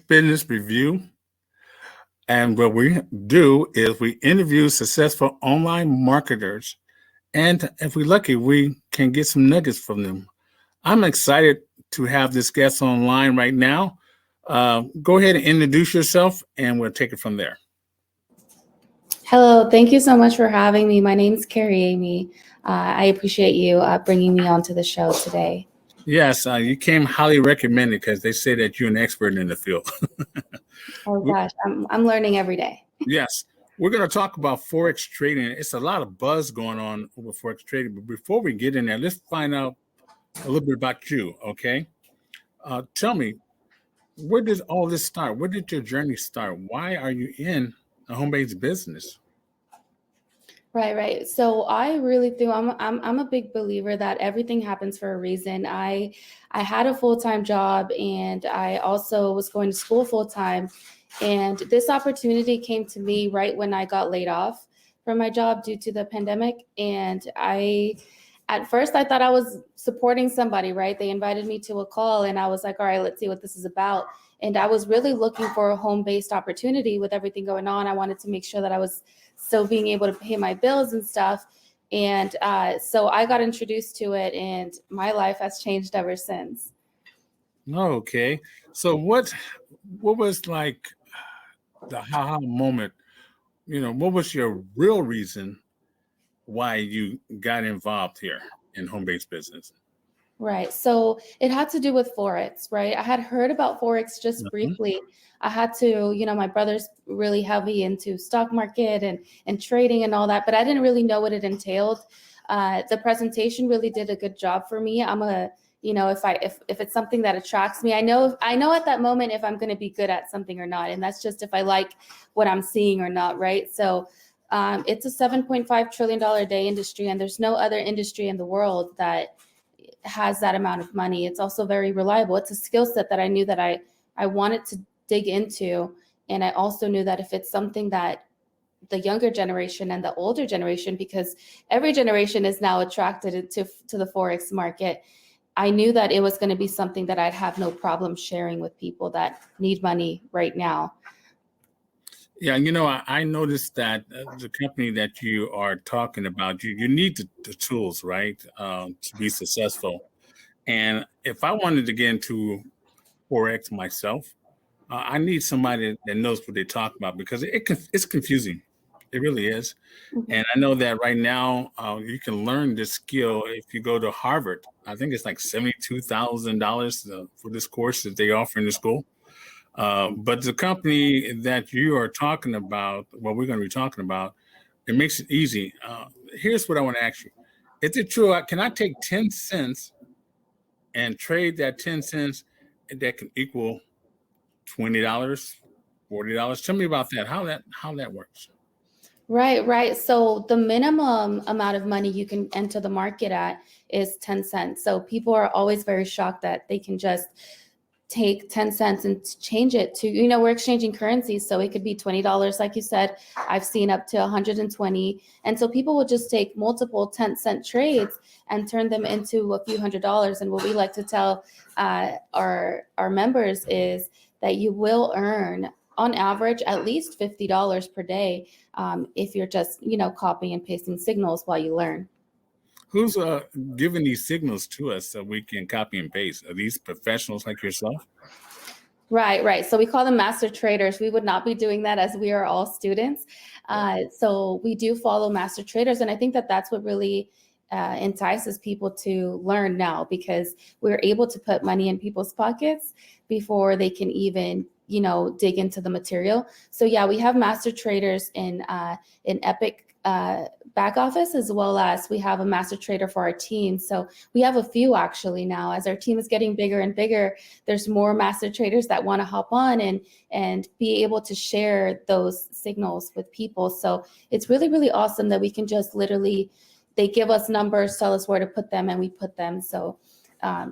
Business review. And what we do is we interview successful online marketers. And if we're lucky, we can get some nuggets from them. I'm excited to have this guest online right now. Go ahead and introduce yourself, and we'll take it from there. Hello, thank you so much for having me. My name is Carrie Amy. I appreciate you bringing me onto the show today. Yes, you came highly recommended because they say that you're an expert in the field. Oh gosh, I'm learning every day. Yes, we're going to talk about Forex trading. It's a lot of buzz going on with Forex trading. But before we get in there, let's find out a little bit about you, okay? Tell me, where did all this start? Where did your journey start? Why are you in a home-based business? Right. So I really do. I'm a big believer that everything happens for a reason. I had a full-time job, and I also was going to school full-time. And this opportunity came to me right when I got laid off from my job due to the pandemic. And at first I thought I was supporting somebody, right? They invited me to a call, and I was like, all right, let's see what this is about. And I was really looking for a home-based opportunity with everything going on. I wanted to make sure that I was still being able to pay my bills and stuff. And so I got introduced to it, and my life has changed ever since. Okay. So what was like the ha moment? What was your real reason why you got involved here in home-based business? Right. So it had to do with Forex, right? I had heard about Forex just Mhm. briefly. I had to, my brother's really heavy into stock market and trading and all that, but I didn't really know what it entailed. The presentation really did a good job for me. If it's something that attracts me, I know at that moment if I'm going to be good at something or not. And that's just if I like what I'm seeing or not, right? So it's a $7.5 trillion a day industry, and there's no other industry in the world that has that amount of money. It's also very reliable. It's a skill set that I knew that I wanted to dig into. And I also knew that if it's something that the younger generation and the older generation, because every generation is now attracted to the Forex market, I knew that it was going to be something that I'd have no problem sharing with people that need money right now. Yeah, I noticed that the company that you are talking about, you need the tools, right, to be successful. And if I wanted to get into Forex myself, I need somebody that knows what they talk about because it's confusing. It really is. Mhm. And I know that right now you can learn this skill if you go to Harvard. I think it's like $72,000 for this course that they offer in the school. But the company that you are talking about, what we're going to be talking about, it makes it easy. Here's what I want to ask you. Is it true? Can I take 10 cents and trade that 10 cents that can equal $20, $40? Tell me about that. How that works. Right. So the minimum amount of money you can enter the market at is 10 cents. So people are always very shocked that they can just take 10 cents and change it to, we're exchanging currencies. So it could be $20, like you said. I've seen up to 120. And so people will just take multiple 10-cent trades and turn them into a few $100s. And what we like to tell our members is that you will earn on average at least $50 per day if you're just, copying and pasting signals while you learn. Who's giving these signals to us so we can copy and paste? Are these professionals like yourself? Right. So we call them master traders. We would not be doing that as we are all students. So we do follow master traders. And I think that that's what really entices people to learn now, because we're able to put money in people's pockets before they can even, dig into the material. So yeah, we have master traders in Epic back office, as well as we have a master trader for our team. So we have a few actually now. As our team is getting bigger and bigger, there's more master traders that want to hop on and be able to share those signals with people. So it's really, really awesome that we can just literally, they give us numbers, tell us where to put them, and we put them. So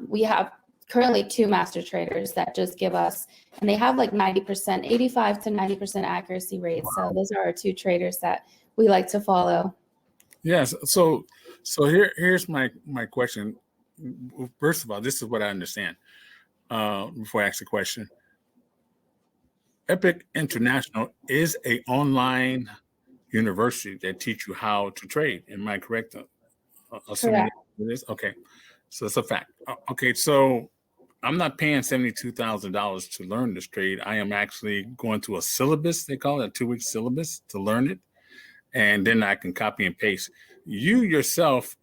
we have currently 2 master traders that just give us, and they have like 90%, 85 to 90% accuracy rates. So those are our 2 traders that we like to follow. Yes. So here's my question. First of all, this is what I understand. Before I ask the question, Epic International is a online university that teach you how to trade. Am I correct? Assuming Correct. it is? Okay. So it's a fact. Okay. So I'm not paying $72,000 to learn this trade. I am actually going to a syllabus. They call it a 2-week syllabus to learn it. And then I can copy and paste. You yourself,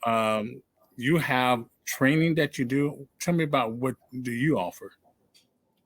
you have training that you do. Tell me about what do you offer?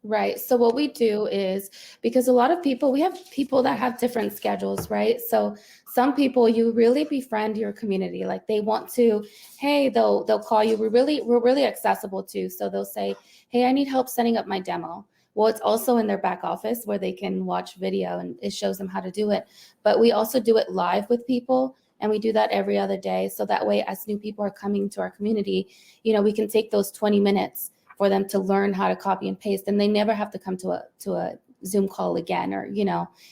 Right. So what we do is, because a lot of people, we have people that have different schedules, right? So some people, you really befriend your community. Like they want to, hey, they'll call you. We're really accessible too. So they'll say, hey, I need help setting up my demo. Well, it's also in their back office where they can watch video and it shows them how to do it. But we also do it live with people. And we do that every other day. So that way, as new people are coming to our community, we can take those 20 minutes for them to learn how to copy and paste, and they never have to come to a Zoom call again, or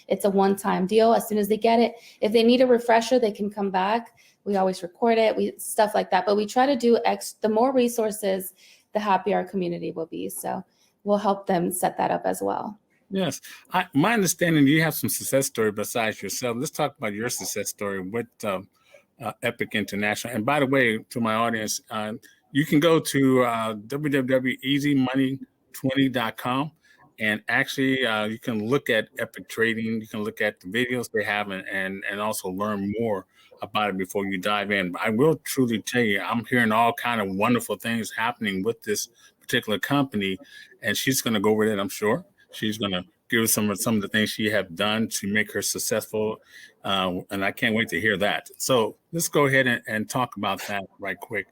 it's a one-time deal. As soon as they get it, if they need a refresher, they can come back. We always record it, stuff like that. But we try to do the more resources, the happier our community will be. So we'll help them set that up as well. Yes, my understanding, you have some success story besides yourself. Let's talk about your success story with Epic International. And by the way, to my audience, you can go to www.easymoney20.com, and actually you can look at Epic Trading. You can look at the videos they have and also learn more about it before you dive in. But I will truly tell you, I'm hearing all kind of wonderful things happening with this particular company, and she's going to go over it, I'm sure. She's going to give some of the things she have done to make her successful, and I can't wait to hear that. So let's go ahead and talk about that right quick.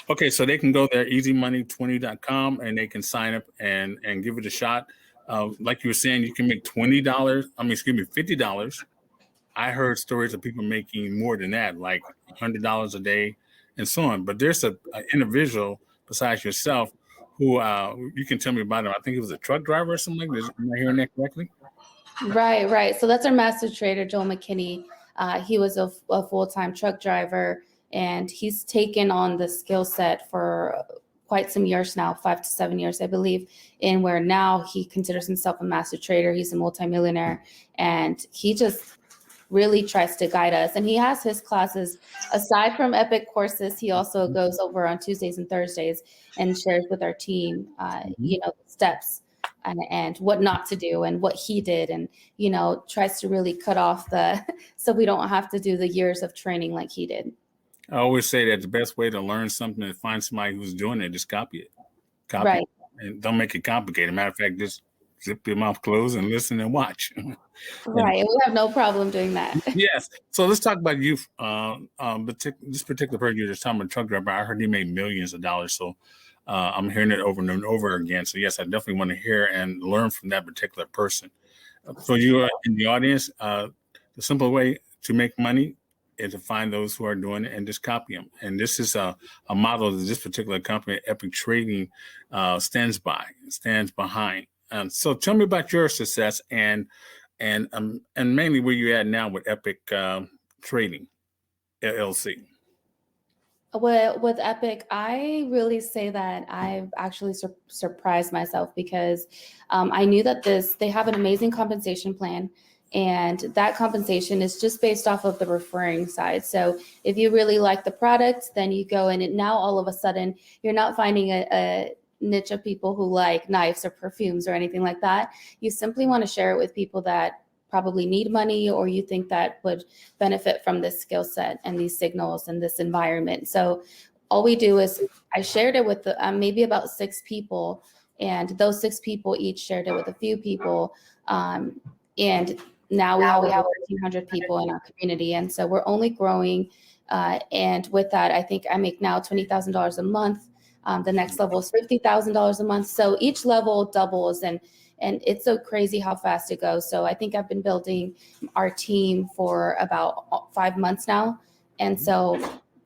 Okay, so they can go there, easymoney20.com, and they can sign up and give it a shot. Like you were saying, you can make $50. I heard stories of people making more than that, like $100 a day and so on. But there's an individual besides yourself who you can tell me about him. I think he was a truck driver or something like this. Am I hearing that correctly? Right. So that's our master trader, Joel McKinney. He was a full-time truck driver, and he's taken on the skill set for quite some years now, 5 to 7 years, I believe, and where now he considers himself a master trader. He's a multimillionaire, and he just really tries to guide us. And he has his classes aside from Epic courses. He also goes over on Tuesdays and Thursdays and shares with our team, steps and what not to do and what he did, and tries to really cut off so we don't have to do the years of training like he did. I always say that the best way to learn something is find somebody who's doing it. Just copy it. Right. It, and don't make it complicated. Matter of fact, just zip your mouth closed and listen and watch. Right. And we have no problem doing that. Yes. So let's talk about you. This particular person you're just talking about, truck driver, I heard he made millions of dollars. So I'm hearing it over and over again. So yes, I definitely want to hear and learn from that particular person. For you in the audience, the simple way to make money is to find those who are doing it and just copy them. And this is a model that this particular company, Epic Trading, stands behind. So tell me about your success and mainly where you're at now with Epic Trading LLC. With Epic, I really say that I've actually surprised myself, because I knew that they have an amazing compensation plan, and that compensation is just based off of the referring side. So if you really like the product, then you go in, and now all of a sudden you're not finding a niche of people who like knives or perfumes or anything like that. You simply want to share it with people that probably need money, or you think that would benefit from this skill set and these signals and this environment. So all we do is I shared it with maybe about 6 people, and those 6 people each shared it with a few people. And now we have over 1,500 people in our community. And so we're only growing. And with that, I think I make now $20,000 a month. The next level is $50,000 a month. So each level doubles, and it's so crazy how fast it goes. So I think I've been building our team for about 5 months now. And so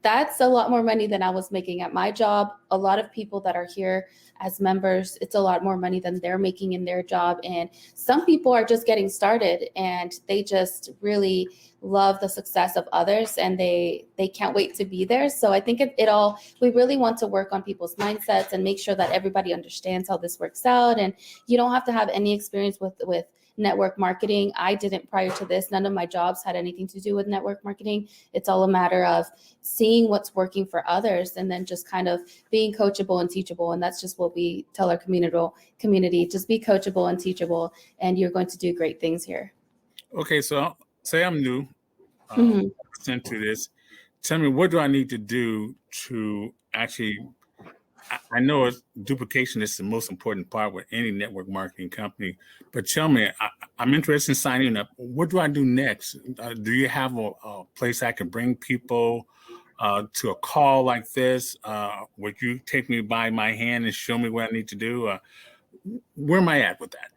that's a lot more money than I was making at my job. A lot of people that are here as members, it's a lot more money than they're making in their job. And some people are just getting started and they just really love the success of others and they can't wait to be there. So I think we really want to work on people's mindsets and make sure that everybody understands how this works out. And you don't have to have any experience with network marketing. I didn't prior to this. None of my jobs had anything to do with network marketing. It's all a matter of seeing what's working for others and then just kind of being coachable and teachable. And that's just what we tell our community. Just be coachable and teachable, and you're going to do great things here. Okay, so say I'm new Mhm. into this. Tell me, what do I need to do to actually, I know duplication is the most important part with any network marketing company, but tell me, I'm interested in signing up. What do I do next? Do you have a place I can bring people to a call like this? Would you take me by my hand and show me what I need to do? Where am I at with that?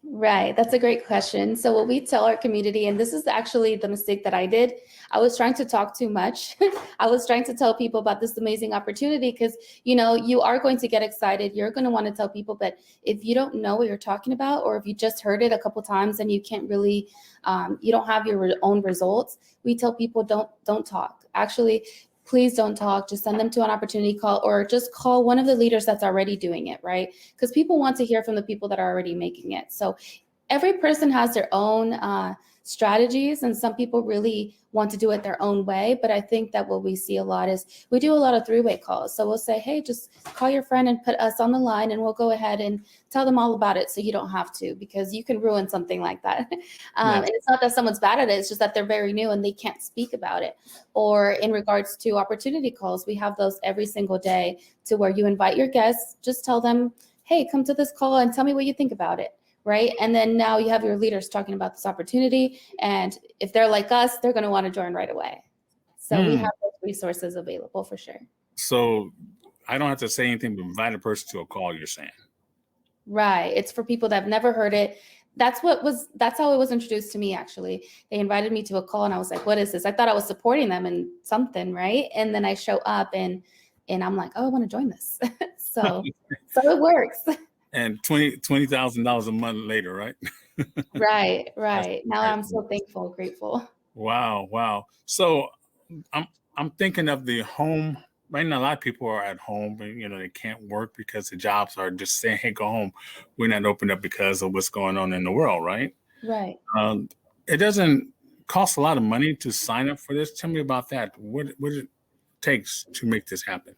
Right. That's a great question. So what we tell our community, and this is actually the mistake that I did, I was trying to talk too much. I was trying to tell people about this amazing opportunity because, you are going to get excited. You're going to want to tell people, but if you don't know what you're talking about, or if you just heard it a couple times and you can't really, you don't have your own results, we tell people don't talk. Actually, please don't talk. Just send them to an opportunity call or just call one of the leaders that's already doing it, right? Because people want to hear from the people that are already making it. So every person has their own strategies, and some people really want to do it their own way. But I think that what we see a lot is we do a lot of three-way calls. So we'll say, hey, just call your friend and put us on the line, and we'll go ahead and tell them all about it so you don't have to, because you can ruin something like that. And it's not that someone's bad at it. It's just that they're very new and they can't speak about it. Or in regards to opportunity calls, we have those every single day to where you invite your guests, just tell them, hey, come to this call and tell me what you think about it. Right. And then now you have your leaders talking about this opportunity. And if they're like us, they're going to want to join right away. So we have those resources available for sure. So I don't have to say anything but invite a person to a call, you're saying? Right. It's for people that have never heard it. That's how it was introduced to me, actually. They invited me to a call and I was like, what is this? I thought I was supporting them in something, right? And then I show up and I'm like, oh, I want to join this. so it works. And $20,000 a month later, right? Right. Now I'm so thankful, grateful. Wow. So I'm thinking of the home. Right now, a lot of people are at home, and they can't work because the jobs are just saying, "Hey, go home. We're not open up because of what's going on in the world." Right? Right. It doesn't cost a lot of money to sign up for this. Tell me about that. What it takes to make this happen?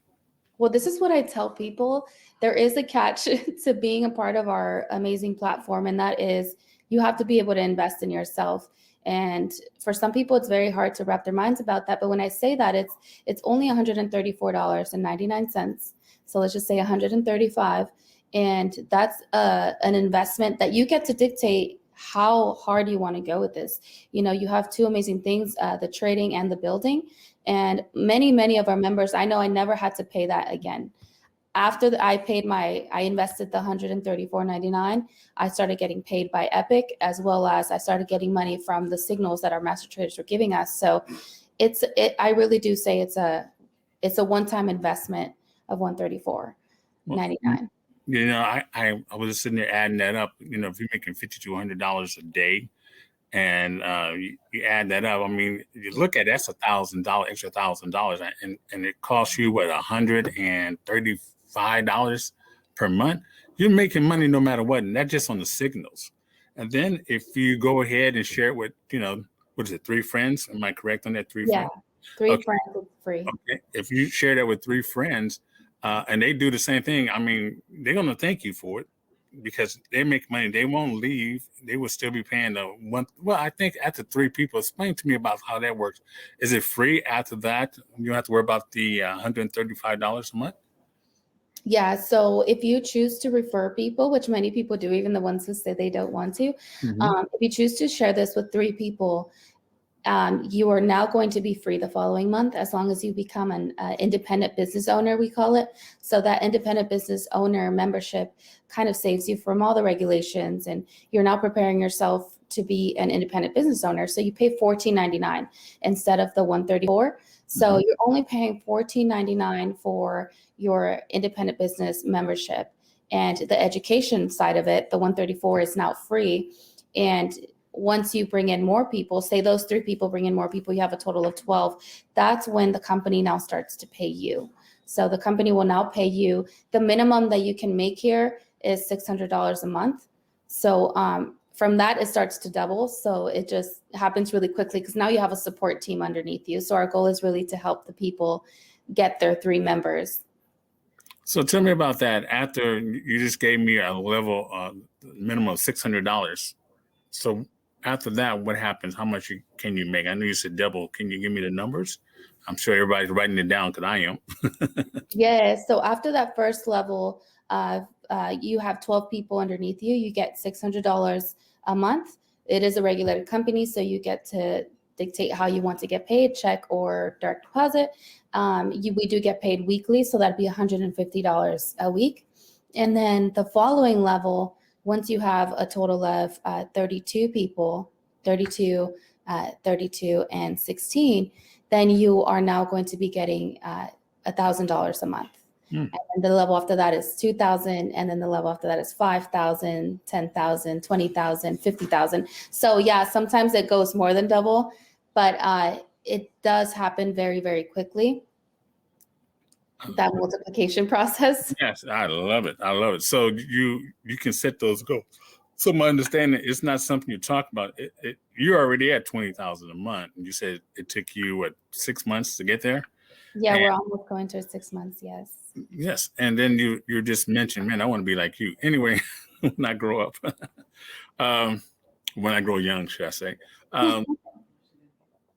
Well, this is what I tell people. There is a catch to being a part of our amazing platform, and that is you have to be able to invest in yourself. And for some people, it's very hard to wrap their minds about that. But when I say that, it's only $134.99. So let's just say $135, and that's an investment that you get to dictate how hard you want to go with this. You have two amazing things, the trading and the building. And many of our members, I know I never had to pay that again. After I invested the $134.99, I started getting paid by Epic, as well as I started getting money from the signals that our master traders were giving us. So I really do say it's a one-time investment of $134.99. I was just sitting there adding that up. If you're making $5,200 a day, and you add that up, I mean, you look at that's $1,000, extra $1,000, and it costs you what, $135 per month. You're making money no matter what, and that's just on the signals. And then if you go ahead and share it with, what is it, 3 friends? Am I correct on that? 3 friends? Yeah, 3 friends is free. Okay. If you share that with 3 friends, and they do the same thing, I mean, they're going to thank you for it because they make money. They won't leave. They will still be paying the one. Well, I think after 3 people, explain to me about how that works. Is it free after that? You don't have to worry about the $135 a month? Yeah. So if you choose to refer people, which many people do, even the ones who say they don't want to, if you choose to share this with 3 people, you are now going to be free the following month as long as you become an independent business owner, we call it. So that independent business owner membership kind of saves you from all the regulations, and you're now preparing yourself to be an independent business owner. So you pay $14.99 instead of the $134. So you're only paying $14.99 for your independent business membership. And the education side of it, the 134 is now free. And once you bring in more people, say those 3 people bring in more people, you have a total of 12. That's when the company now starts to pay you. So the company will now pay you. The minimum that you can make here is $600 a month. So from that, it starts to double. So it just happens really quickly because now you have a support team underneath you. So our goal is really to help the people get their 3 members. So tell me about that. After you just gave me a level minimum of $600. So after that, what happens? How much can you make? I know you said double. Can you give me the numbers? I'm sure everybody's writing it down because I am. Yes. So after that first level, you have 12 people underneath you. You get $600 a month. It is a regulated company, so you get to dictate how you want to get paid, check or direct deposit. We do get paid weekly, so that'd be $150 a week. And then the following level, once you have a total of 32 people, 32, and 16, then you are now going to be getting $1,000 a month. And then the level after that is 2,000, and then the level after that is 5,000, 10,000, 20,000, 50,000. So yeah, sometimes it goes more than double, but it does happen very, very quickly. That multiplication process. Yes, I love it. I love it. So you can set those goals. So my understanding, it's not something you talk about. You're already at 20,000 a month. You said it took you what 6 months to get there. Yeah, we're almost going to 6 months. Yes. Yes, and then you just mentioned, man, I want to be like you. Anyway, when I grow up, when I grow young, should I say?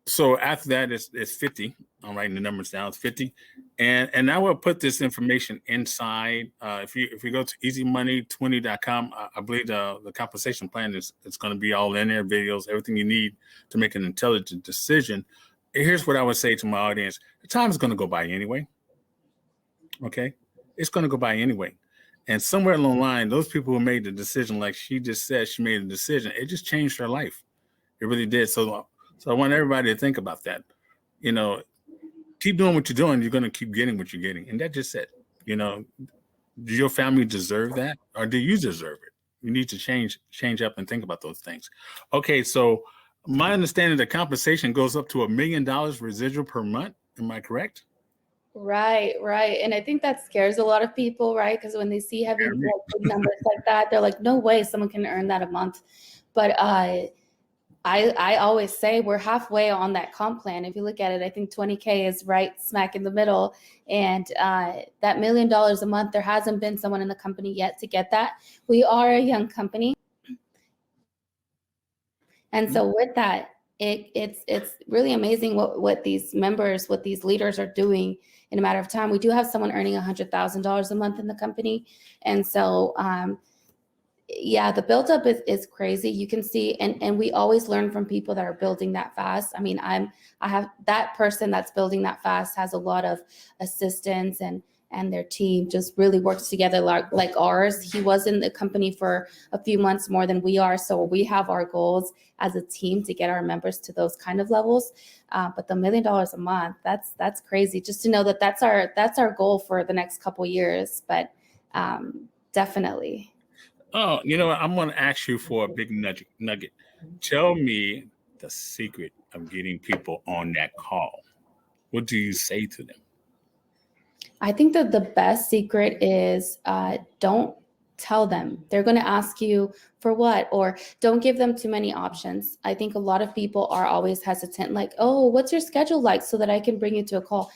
So after that, it's 50. I'm writing the numbers down. It's 50, and I will put this information inside. If you go to easymoney20.com, I believe the compensation plan it's going to be all in there, videos, everything you need to make an intelligent decision. Here's what I would say to my audience: the time is going to go by anyway. Okay, it's going to go by anyway. And somewhere along the line, those people who made the decision, like she just said, she made a decision. It just changed her life. It really did. So I want everybody to think about that. Keep doing what you're doing. You're going to keep getting what you're getting. And that just said, do your family deserve that? Or do you deserve it? You need to change up and think about those things. Okay, so my understanding, the compensation goes up to $1 million residual per month. Am I correct? Right. And I think that scares a lot of people, right? Because when they see heavy big numbers like that, they're like, no way someone can earn that a month. But I always say we're halfway on that comp plan. If you look at it, I think 20K is right smack in the middle. And that $1 million a month, there hasn't been someone in the company yet to get that. We are a young company. And so with that, it's really amazing what these members, what these leaders are doing in a matter of time. We do have someone earning $100,000 a month in the company. And so, yeah, the buildup is crazy. You can see, and we always learn from people that are building that fast. I mean, I have that person that's building that fast has a lot of assistance and their team just really works together like ours. He was in the company for a few months more than we are. So we have our goals as a team to get our members to those kind of levels. But the $1 million a month, that's crazy. Just to know that that's our goal for the next couple of years. But definitely. Oh, I'm going to ask you for a big nugget. Tell me the secret of getting people on that call. What do you say to them? I think that the best secret is don't tell them. They're going to ask you for what, or don't give them too many options. I think a lot of people are always hesitant, like, oh, what's your schedule like so that I can bring you to a call?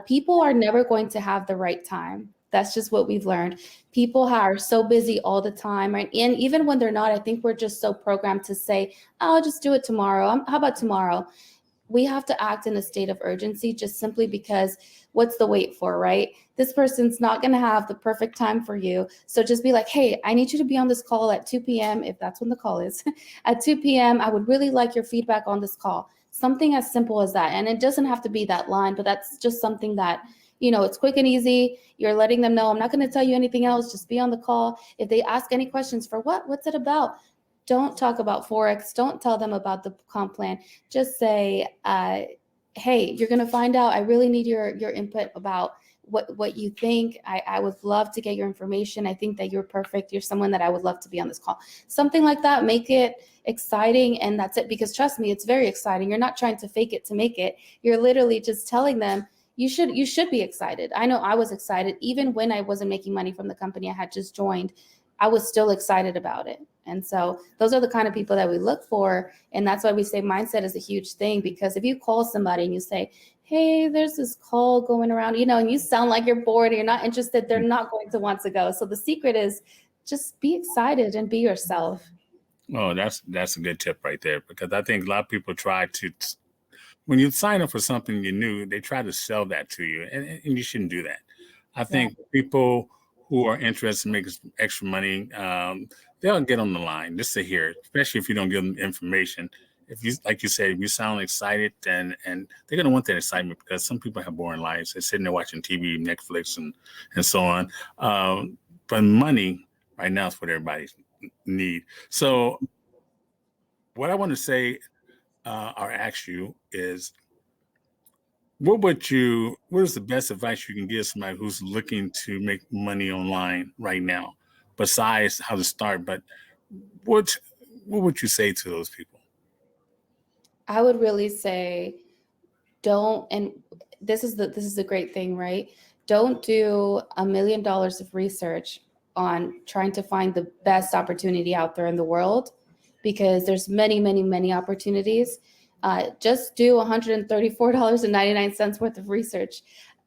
People are never going to have the right time. That's just what we've learned. People are so busy all the time, right? And even when they're not, I think we're just so programmed to say, oh, I'll just do it tomorrow. How about tomorrow? We have to act in a state of urgency just simply because what's the wait for, right? This person's not going to have the perfect time for you. So just be like, hey, I need you to be on this call at 2 p.m. if that's when the call is. At 2 p.m., I would really like your feedback on this call. Something as simple as that. And it doesn't have to be that line, but that's just something that, it's quick and easy. You're letting them know, I'm not going to tell you anything else. Just be on the call. If they ask any questions for what's it about? Don't talk about Forex. Don't tell them about the comp plan. Just say, hey, you're going to find out. I really need your input about what you think. I would love to get your information. I think that you're perfect. You're someone that I would love to be on this call. Something like that. Make it exciting, and that's it. Because trust me, it's very exciting. You're not trying to fake it to make it. You're literally just telling them you should be excited. I know I was excited even when I wasn't making money from the company I had just joined. I was still excited about it. And so those are the kind of people that we look for. And that's why we say mindset is a huge thing, because if you call somebody and you say, hey, there's this call going around, and you sound like you're bored and you're not interested, they're not going to want to go. So the secret is just be excited and be yourself. Oh, that's a good tip right there, because I think a lot of people try to, when you sign up for something you new, they try to sell that to you, and you shouldn't do that. I think people who are interested in making extra money, they'll get on the line just to hear it, especially if you don't give them information. If you, like you said, if you sound excited, and they're going to want that excitement, because some people have boring lives. They're sitting there watching TV, Netflix, and so on. But money right now is what everybody need. So what I want to say or ask you is, what is the best advice you can give somebody who's looking to make money online right now, besides how to start? But what would you say to those people? I would really say don't, and this is the great thing, right? Don't do $1 million of research on trying to find the best opportunity out there in the world, because there's many, many, many opportunities. Just do $134.99 worth of research,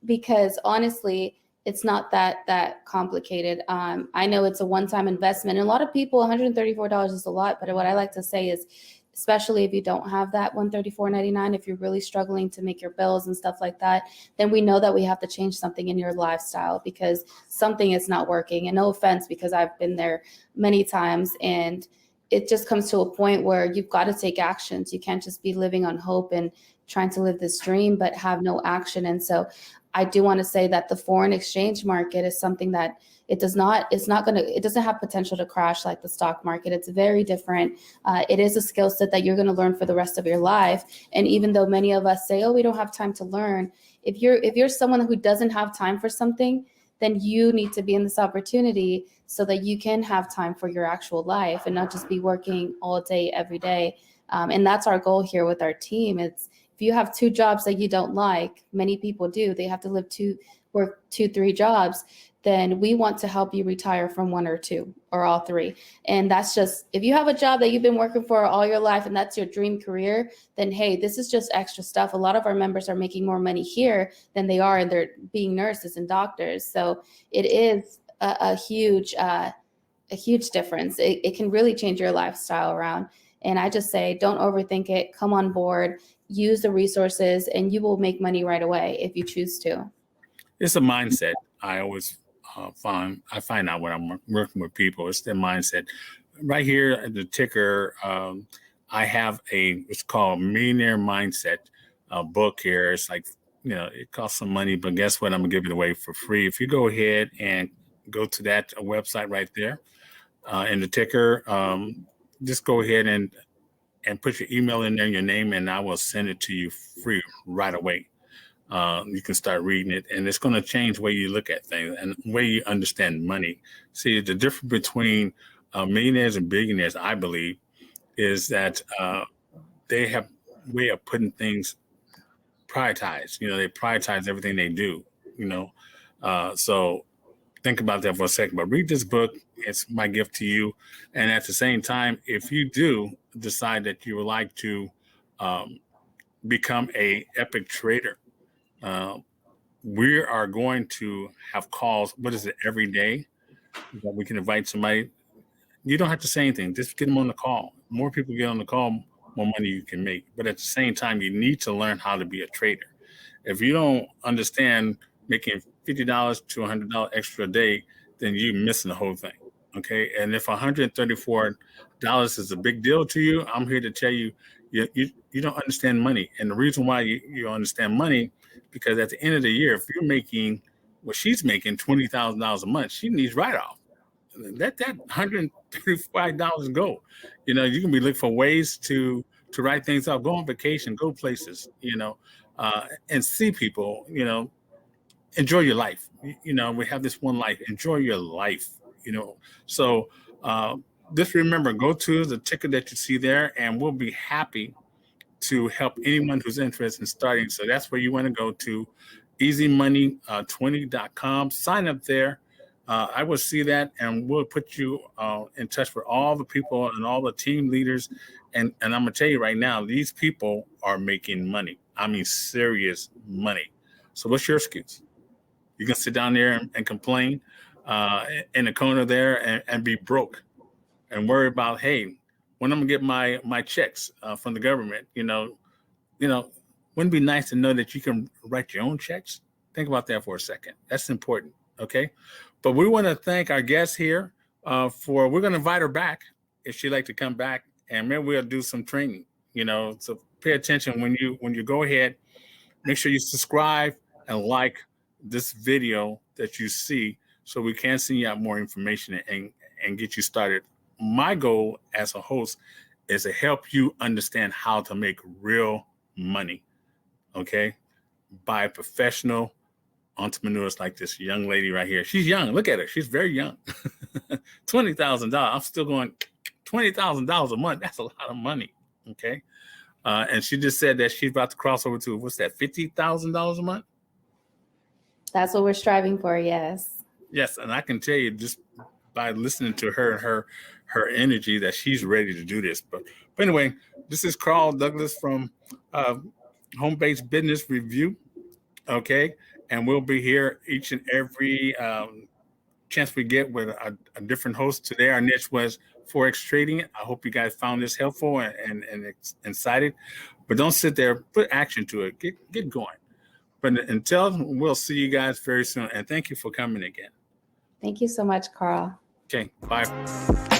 because honestly, it's not that complicated. I know it's a one-time investment, and a lot of people, $134 is a lot, but what I like to say is, especially if you don't have that $134.99, if you're really struggling to make your bills and stuff like that, then we know that we have to change something in your lifestyle, because something is not working. And no offense, because I've been there many times, and it just comes to a point where you've got to take actions. You can't just be living on hope and trying to live this dream but have no action. And so I do want to say that the foreign exchange market is something that it doesn't have potential to crash like the stock market. It's very different. It is a skill set that you're going to learn for the rest of your life. And even though many of us say, oh, we don't have time to learn, if you're someone who doesn't have time for something, then you need to be in this opportunity so that you can have time for your actual life and not just be working all day, every day. And that's our goal here with our team. It's, if you have two jobs that you don't like, many people do, they have to work 2-3 jobs, then we want to help you retire from one or two or all three. And that's just, if you have a job that you've been working for all your life and that's your dream career, then hey, this is just extra stuff. A lot of our members are making more money here than they are, and they're being nurses and doctors. So it is a huge difference. It can really change your lifestyle around. And I just say, don't overthink it. Come on board, use the resources, and you will make money right away if you choose to. It's a mindset. I always I find out when I'm working with people, it's their mindset. Right here at the ticker, I have it's called Millionaire Mindset book here. It's like, it costs some money, but guess what? I'm gonna give it away for free. If you go ahead and go to that website right there in the ticker, just go ahead and put your email in there, your name, and I will send it to you free right away. You can start reading it, and it's going to change the way you look at things and the way you understand money. See, the difference between millionaires and billionaires, I believe, is that they have a way of putting things prioritized. They prioritize everything they do. So think about that for a second. But read this book. It's my gift to you. And at the same time, if you do decide that you would like to become a epic trader, we are going to have calls. What is it, every day that we can invite somebody? You don't have to say anything. Just get them on the call. More people get on the call, more money you can make. But at the same time, you need to learn how to be a trader. If you don't understand making $50 to $100 extra a day, then you're missing the whole thing. Okay. And if $134 is a big deal to you, I'm here to tell you, you don't understand money. And the reason why you understand money, because at the end of the year, if you're making what she's making, $20,000 a month, she needs write-off. Let that $135 go. You can be looking for ways to write things out, go on vacation, go places, and see people, enjoy your life. We have this one life. Enjoy your life. So just remember, go to the ticker that you see there, and we'll be happy to help anyone who's interested in starting. So that's where you want to go to, easymoney20.com. Sign up there. I will see that, and we'll put you in touch with all the people and all the team leaders. And I'm going to tell you right now, these people are making money. I mean, serious money. So what's your excuse? You can sit down there and complain in the corner there and be broke and worry about, hey, when I'm gonna get my checks from the government. Wouldn't it be nice to know that you can write your own checks? Think about that for a second. That's important. Okay. But we want to thank our guest here we're going to invite her back if she'd like to come back, and maybe we'll do some training, so pay attention when you go ahead, make sure you subscribe and like this video that you see so we can send you out more information and get you started. My goal as a host is to help you understand how to make real money, okay, by professional entrepreneurs like this young lady right here. She's young. Look at her. She's very young. $20,000. I'm still going, $20,000 a month. That's a lot of money, okay? And she just said that she's about to cross over to, what's that, $50,000 a month? That's what we're striving for, yes. Yes, and I can tell you just by listening to her and her energy that she's ready to do this. But anyway, this is Carl Douglas from Home-Based Business Review, okay? And we'll be here each and every chance we get with a different host. Today, our niche was Forex trading. I hope you guys found this helpful and excited. But don't sit there. Put action to it. Get going. But until, we'll see you guys very soon. And thank you for coming again. Thank you so much, Carl. Okay, bye.